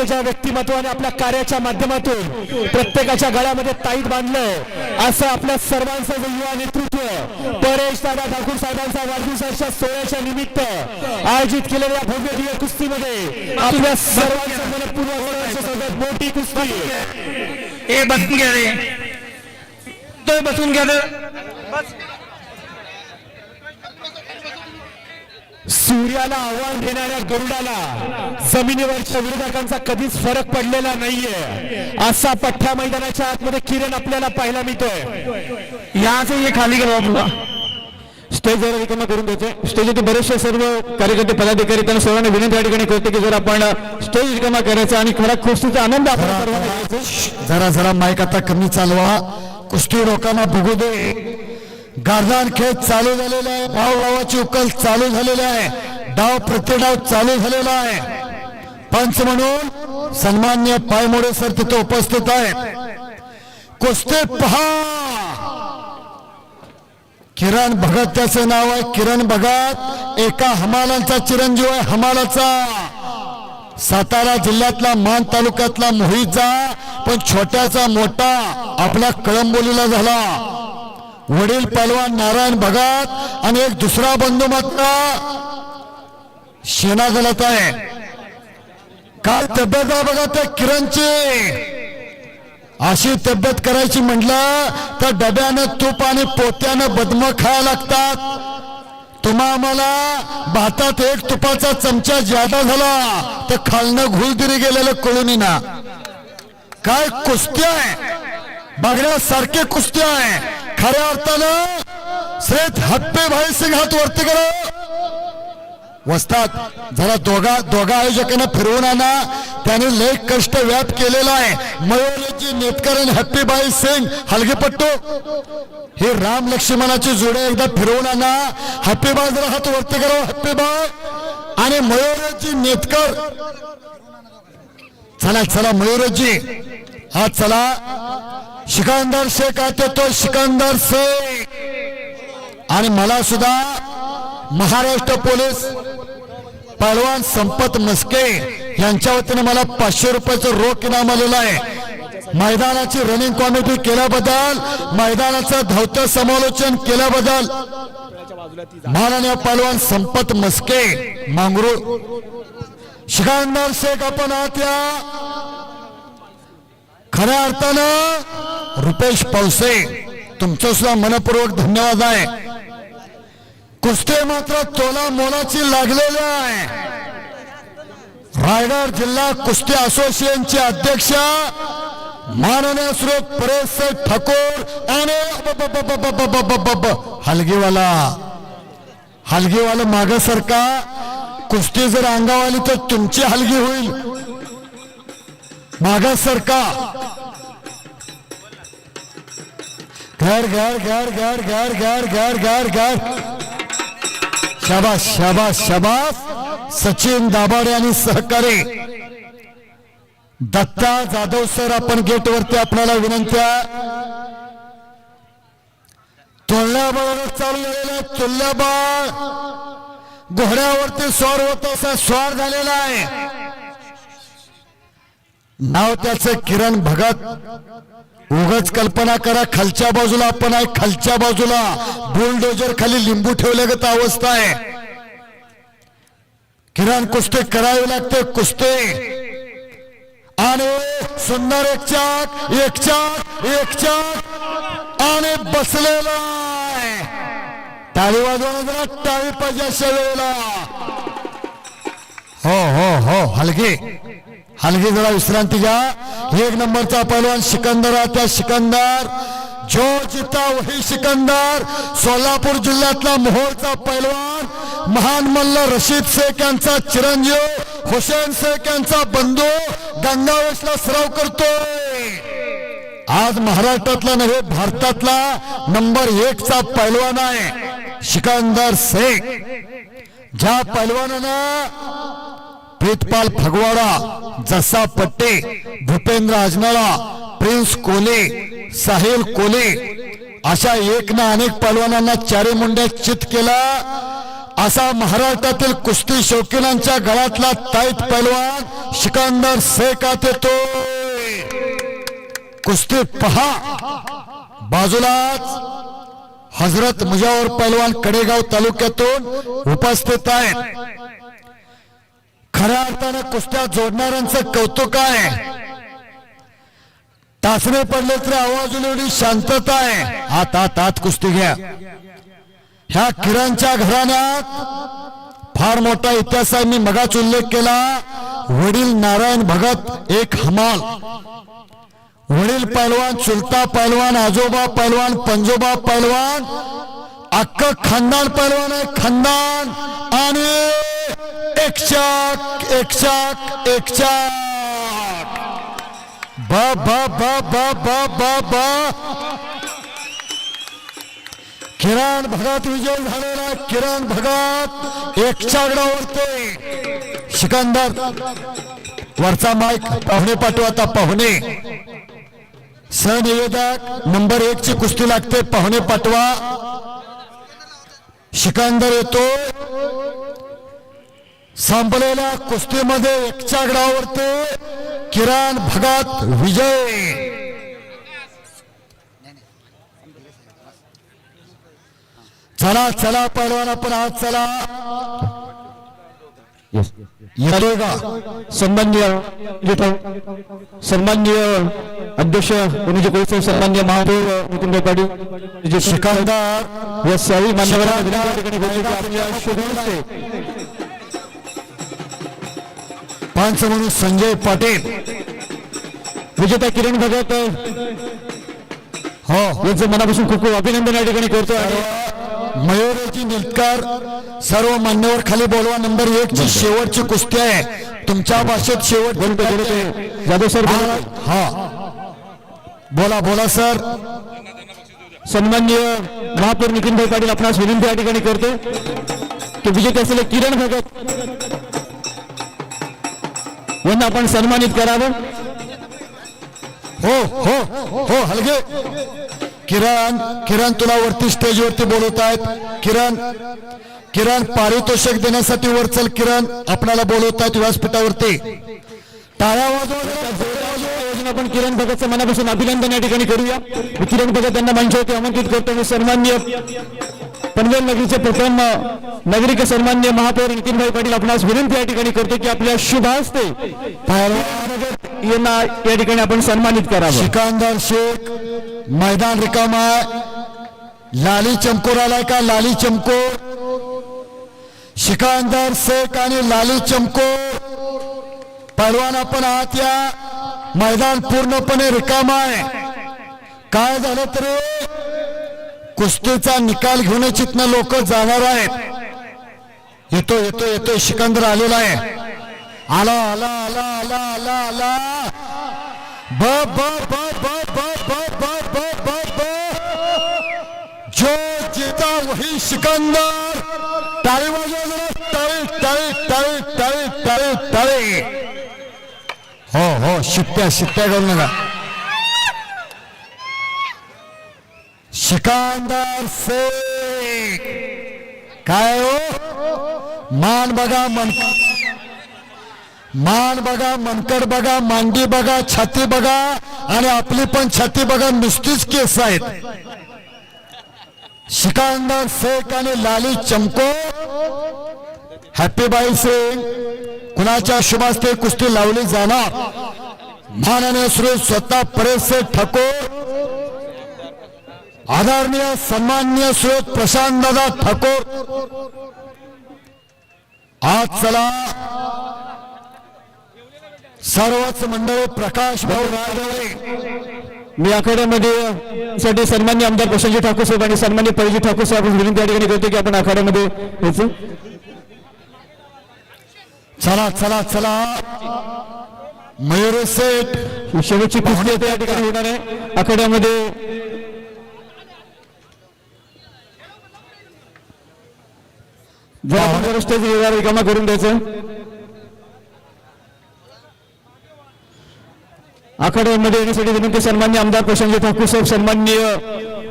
ज्या व्यक्तिमत्वाने आपल्या कार्याच्या माध्यमातून प्रत्येकाच्या गळ्यामध्ये ताईत बांधलं असं आपल्या सर्वांचं युवा नेतृत्व परेश दादा ठाकूर साहेबांचा वाढदिवसाच्या सोहळ्याच्या निमित्त आयोजित केलेल्या भव्य दिव्य कुस्तीमध्ये आपल्या सर्वांचं मनपूर्वक सगळ्यात मोठी कुस्ती हे बसून घ्या रे तो बसून घ्या सूर्याला आव्हान देणाऱ्या गरुडाला जमिनीवरच्या विरोधकांचा कधीच फरक पडलेला नाहीये असा पठ्ठा मैदानाच्या आतमध्ये किरण आपल्याला पाहायला मिळतोय। यहाँ से ये खाली करो आपला स्टेज जरा रिकामा करून द्यायचे। स्टेजवरती बरेचसे सर्व कार्यकर्ते पदाधिकारी त्यांना सर्वांना विनंती या ठिकाणी करते की जर आपण स्टेज रिकामा करायचा आणि खरा कुस्तीचा आनंद आपल्याला सर्वांना घ्यायचा। जरा जरा माईक आता कमी चालवा, कुस्ती लोकांना बघू दे। गार्दान खेळ चालू झालेला आहे, भावभावाची उकल चालू झालेली आहे, डाव प्रतिडाव चालू झालेला आहे। पंच म्हणून सन्मान्य पायमोडे सर तिथे उपस्थित आहेत। कुस्ती पहा, किरण भगत त्याचं नाव आहे। किरण भगत एका हमालांचा चिरंजीव आहे, हमालाचा। सातारा जिल्ह्यातला मान तालुक्यातला मोहितचा, पण छोट्याचा मोठा आपल्या कळंबोलीला झाला। वडील पहलवान नारायण भगत आणि एक दुसरा बंधू मात्र शेना गलत आहे। काय तब्येत आहे बघा त्या किरणची, अशी तब्येत करायची म्हटलं तर डब्यानं तूप आणि पोत्यानं बदम खायला लागतात। तुम्हा आम्हाला भातात एक तुपाचा चमचा ज्यादा झाला तर खालनं घुलदिरी गेलेलं कळून ना। काय कुस्ती आहे, बघण्यासारखी कुस्ती आहे। खऱ्या अर्थानं श्रेष्ठ हप्पे भाई सिंग हात वरती करा वस्तात। जरा दोघा आयोजकांना फिरवून आणा, त्याने लय कष्ट व्याप केलेला आहे। मयूरजी नेतकर आणि हप्पी भाई सिंग हलगेपट्टू हे राम लक्ष्मणाची जोडे एकदा फिरवून आणा। हप्पी भाई जरा हात वरती करा, हप्पी भाई आणि मयूरजी नेतकर। चला चला मयूरजी हा चला। सिकंदर शेख आते तो सिकंदर शेख आणि मला सुद्धा महाराष्ट्र पोलीस पहलवान संपत मस्के यांच्या वतीने मला 500 रुपयाचं रोख इनाम आलेलं आहे। मैदानाची रनिंग कॉमिटी केल्याबद्दल, मैदानाचं धावतं समालोचन केल्याबद्दल माननीय पहलवान संपत मस्के मांगरू। सिकंदर शेख आपण आत या। खऱ्या अर्थानं रुपेश पौसे तुमचं सुद्धा मनपूर्वक धन्यवाद आहे। कुस्ती मात्र तोला मोलाची लागलेली आहे। रायगड जिल्हा कुस्ती असोसिएशनचे अध्यक्ष माननीय श्री परेश ठाकूर आणि हलगीवाला माग सरका। कुस्ती जर अंगावाली तर तुमची हलगी होईल, मागा सरका। घर घर घर घर घर घर घर घर घर शाबास शाबास शाबास। सचिन दाभाडे आणि सहकारी दत्ता जाधव सर आपण गेट वरती आपल्याला विनंत्या। तुल्यबळ चालू झालेला, तुल्यबळ घोड्यावरती स्वार होत असा स्वार झालेला आहे। नाव त्याचं किरण भगत। उगाच कल्पना करा, खालच्या बाजूला आपण आहे, खालच्या बाजूला बुलडोजर खाली लिंबू ठेवल्यागत अवस्था आहे। किरण कुस्ती करावी लागते, कुस्ती आणि सुंदर एक चाक आणि बसलेला आहे। टाळी वाजवून जरा टाळी पाहिजे अशा वेळेला। हो हो हो हलगी जरा विश्रांती घ्या। एक नंबरचा पहलवान सिकंदर आहे, त्या सिकंदर जो जिता वही सिकंदर। सोलापूर जिल्ह्यातला मोहोळचा पहलवान महान मल्ल रशीद शेख यांचा चिरंजीव हुसेन शेख यांचा बंधू गंगावेशला सराव करतोय। आज महाराष्ट्रातला नव्हे भारतातला नंबर 1 चा पहलवान आहे सिकंदर शेख। ज्या पहलवानानं प्रीतपाल फगवाडा, जसा पट्टे, भूपेंद्र अजनाळा, प्रिन्स कोले, साहिल कोले अशा एक ना अनेक पहलवानांना चारी मुंड्यात चित केला असा महाराष्ट्रातील कुस्ती शौकीनांच्या गळ्यातला ताईत पैलवान सिकंदर शेखात येतोय. कुस्ती पहा. बाजूलाच हजरत मुजावर पैलवान कडेगाव तालुक्यातून उपस्थित आहेत. खऱ्या अर्थानं कुस्त्या जोडणाऱ्यांचं कौतुक आहे. टाचणे पडले तरी आवाज एवढी शांतता आहे. आत कुस्ती घ्या. ह्या किरणच्या घराण्यात फार मोठा इतिहास आहे. मी मगाच उल्लेख केला. वडील नारायण भगत एक हमाल, वडील पैलवान, चुलता पैलवान, आजोबा पैलवान, पंजोबा पैलवान, अख्खं खानदान पैलवान आहे. खानदान आणि एक चाक बा बा बा बा बा बा बा. किरण भगत विजय झालेला. किरण भगत एक चागडावरते. सिकंदर वरचा माईक पाहुणे पाठवा. आता पाहुणे सहनिवेदक नंबर 1 ची कुस्ती लागते. पाहुणे पाठवा. सिकंदर येतो. संपलेल्या कुस्तीमध्ये एक चागडावरते किरण भगत विजय. चला चला पैलवान आपण आज चला. येतोय का? सन्माननीय अध्यक्ष विनोजी कोळसे, सन्माननीय महापौर नितीन पाटील, जे सिकंदर या सर्व मान्यवरांना आपल्या शुभ हस्ते पंच म्हणून संजय पाटील, विजेता किरण भगत हो यांचं मनापासून खूप खूप अभिनंदन या ठिकाणी करतो. मयूरजी निलकर सर्व मान्यवर खाली बोलवा. नंबर 1 ची शेवटची कुस्ती आहे. तुमच्या भाषेत शेवट जाधव सर. हा बोला बोला सर. सन्माननीय महापौर नितीनभाई पाटील आपणास विनंती या ठिकाणी करतो की विजेते असलेले किरण भगत यांना आपण सन्मानित करावं. हो हो हो हलगे. किरण तुला वरती स्टेज वरती बोलवत आहेत. किरण पारितोषिक देण्यासाठी वर चल. किरण आपल्याला बोलवत आहेत व्यासपीठावरती. टाळ्या वाजवून आपण किरण भगतचं मनापासून अभिनंदन या ठिकाणी करूया. किरण भगत यांना मंचावरती आमंत्रित करतो. सन्माननीय पनवेल नगरीचे प्रथम नागरिक सन्माननीय महापौर नितीनभाई पाटील आपणास विनंती या ठिकाणी करतो की आपल्या शुभ हस्ते यांना या ठिकाणी आपण सन्मानित करावं. सिकंदर शेख मैदान रिकाम आहे. लाली चमकोर आलाय का? लाली चमकोर. सिकंदर शेख आणि लाली चमकोर पैलवान आपण आहात. या मैदान पूर्णपणे रिकाम आहे. काय झालं तरी कुस्तीचा निकाल घेऊन चितनं लोक जाणार आहेत. येतो येतो येतो सिकंदर आलेला आहे. आला आला आला आला आला आला. ब ब ब ब ब ब ब ब ब ब. जो जीता वही सिकंदर. टाळी वाजवा जरा. टाळी टाळी टाळी टाळी टाळी टाळी. हो हो शिट्ट्या करू नका. सिकंदर शेख काय हो? मान बघा, मान बघा, मनकड बघा, मांडी बघा, छाती बघा आणि आपली पण छाती बघा. नुसतीच केस आहेत. सिकंदर शेख आणि लाली चमको. हॅपी बाई सिंग कुणाच्या शुभास्ते कुस्ती लावली जाणार. माननीय श्री स्वतः परेश ठाकूर, आदरणीय सन्माननीय श्री प्रशांत दादा ठाकूर. आज चला सर्वच मंडळी. प्रकाश भाऊ राजवळे. मी आखाड्यामध्ये साठी सन्मान्य आमदार प्रशांतजी ठाकूर साहेब आणि सन्मान्य परिजी ठाकूर साहेब विनंती या ठिकाणी करतो की आपण आखाड्यामध्ये यायचं. चला चला चला. मयूर सेठ शेवटची कुस्ती येते या ठिकाणी होणार आहे आखाड्यामध्ये. जर आपण स्टेज रिकामा करून द्यायचं. आखाड्यामध्ये येण्यासाठी विनंती सन्मान्य आमदार प्रशांतजी ठाकूर साहेब, सन्माननीय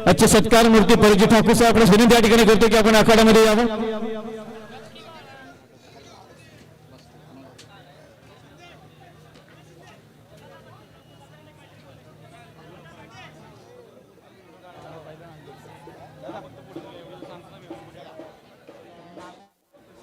आजचे सत्कार मूर्ती परिजी ठाकूर साहेब आपल्यास विनंती या ठिकाणी करतो की आपण आखाड्यामध्ये यावं.